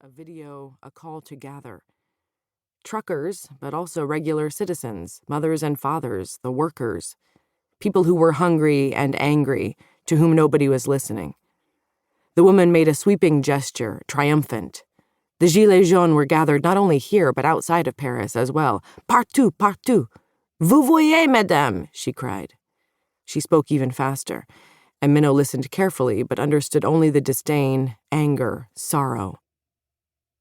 a video, a call to gather. Truckers, but also regular citizens, mothers and fathers, the workers, people who were hungry and angry, to whom nobody was listening. The woman made a sweeping gesture, triumphant. The Gilets jaunes were gathered not only here, but outside of Paris as well. Partout, partout. Vous voyez, madame, she cried. She spoke even faster, and Minnow listened carefully, but understood only the disdain, anger, sorrow.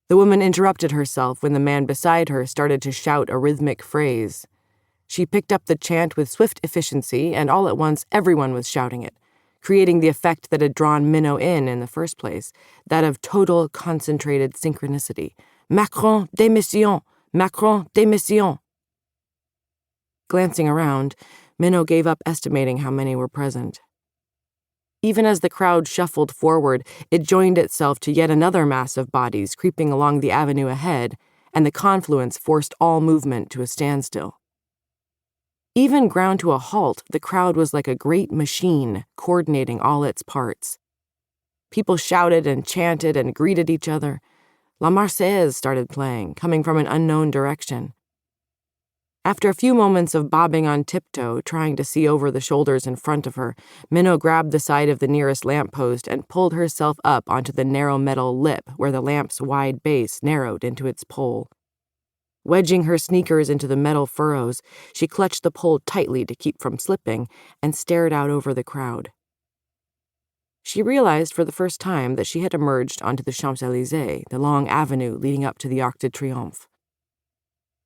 The woman interrupted herself when the man beside her started to shout a rhythmic phrase. She picked up the chant with swift efficiency, and all at once everyone was shouting it, creating the effect that had drawn Minnow in the first place, that of total concentrated synchronicity. Macron, démission! Macron, démission! Glancing around, Minnow gave up estimating how many were present. Even as the crowd shuffled forward, it joined itself to yet another mass of bodies creeping along the avenue ahead, and the confluence forced all movement to a standstill. Even ground to a halt, the crowd was like a great machine, coordinating all its parts. People shouted and chanted and greeted each other. La Marseillaise started playing, coming from an unknown direction. After a few moments of bobbing on tiptoe, trying to see over the shoulders in front of her, Minnow grabbed the side of the nearest lamppost and pulled herself up onto the narrow metal lip where the lamp's wide base narrowed into its pole. Wedging her sneakers into the metal furrows, she clutched the pole tightly to keep from slipping and stared out over the crowd. She realized for the first time that she had emerged onto the Champs-Élysées, the long avenue leading up to the Arc de Triomphe.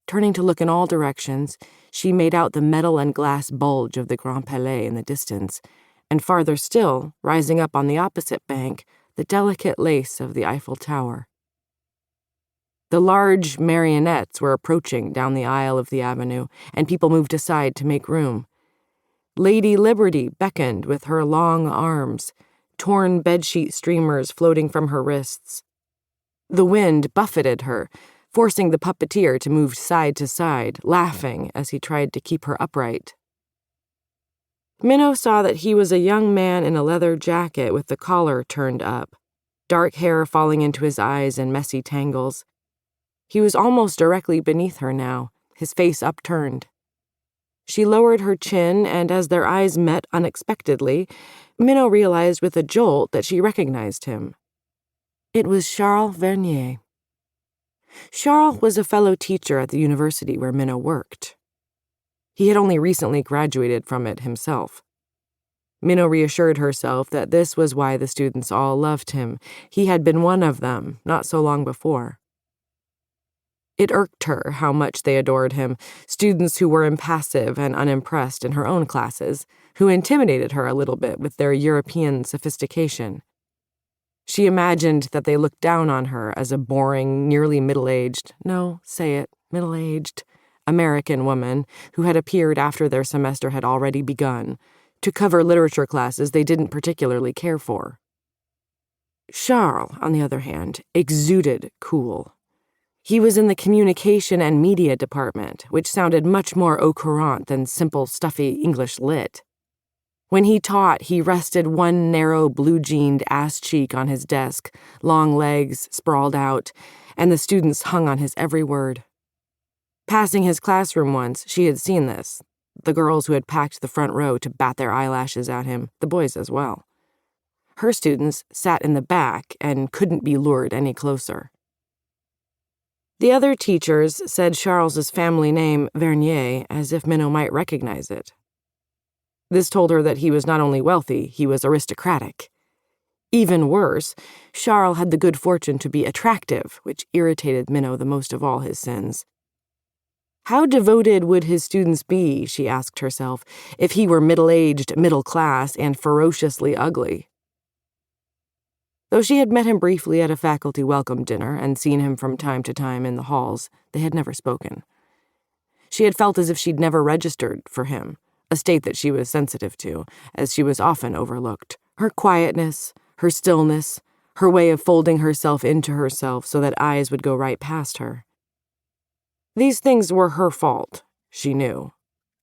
Turning to look in all directions, she made out the metal and glass bulge of the Grand Palais in the distance, and farther still, rising up on the opposite bank, the delicate lace of the Eiffel Tower. The large marionettes were approaching down the aisle of the avenue, and people moved aside to make room. Lady Liberty beckoned with her long arms, torn bedsheet streamers floating from her wrists. The wind buffeted her, forcing the puppeteer to move side to side, laughing as he tried to keep her upright. Minnow saw that he was a young man in a leather jacket with the collar turned up, dark hair falling into his eyes in messy tangles. He was almost directly beneath her now, his face upturned. She lowered her chin, and as their eyes met unexpectedly, Minnow realized with a jolt that she recognized him. It was Charles Vernier. Charles was a fellow teacher at the university where Minnow worked. He had only recently graduated from it himself. Minnow reassured herself that this was why the students all loved him. He had been one of them not so long before. It irked her how much they adored him, students who were impassive and unimpressed in her own classes, who intimidated her a little bit with their European sophistication. She imagined that they looked down on her as a boring, nearly middle-aged, middle-aged American woman who had appeared after their semester had already begun, to cover literature classes they didn't particularly care for. Charles, on the other hand, exuded cool. He was in the communication and media department, which sounded much more au courant than simple, stuffy English lit. When he taught, he rested one narrow, blue-jeaned ass cheek on his desk, long legs sprawled out, and the students hung on his every word. Passing his classroom once, she had seen this, the girls who had packed the front row to bat their eyelashes at him, the boys as well. Her students sat in the back and couldn't be lured any closer. The other teachers said Charles's family name, Vernier, as if Minnow might recognize it. This told her that he was not only wealthy, he was aristocratic. Even worse, Charles had the good fortune to be attractive, which irritated Minnow the most of all his sins. How devoted would his students be, she asked herself, if he were middle-aged, middle-class, and ferociously ugly? Though she had met him briefly at a faculty welcome dinner and seen him from time to time in the halls, they had never spoken. She had felt as if she'd never registered for him, a state that she was sensitive to, as she was often overlooked. Her quietness, her stillness, her way of folding herself into herself so that eyes would go right past her. These things were her fault, she knew,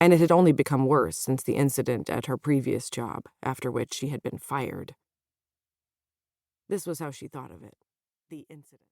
and it had only become worse since the incident at her previous job, after which she had been fired. This was how she thought of it, the incident.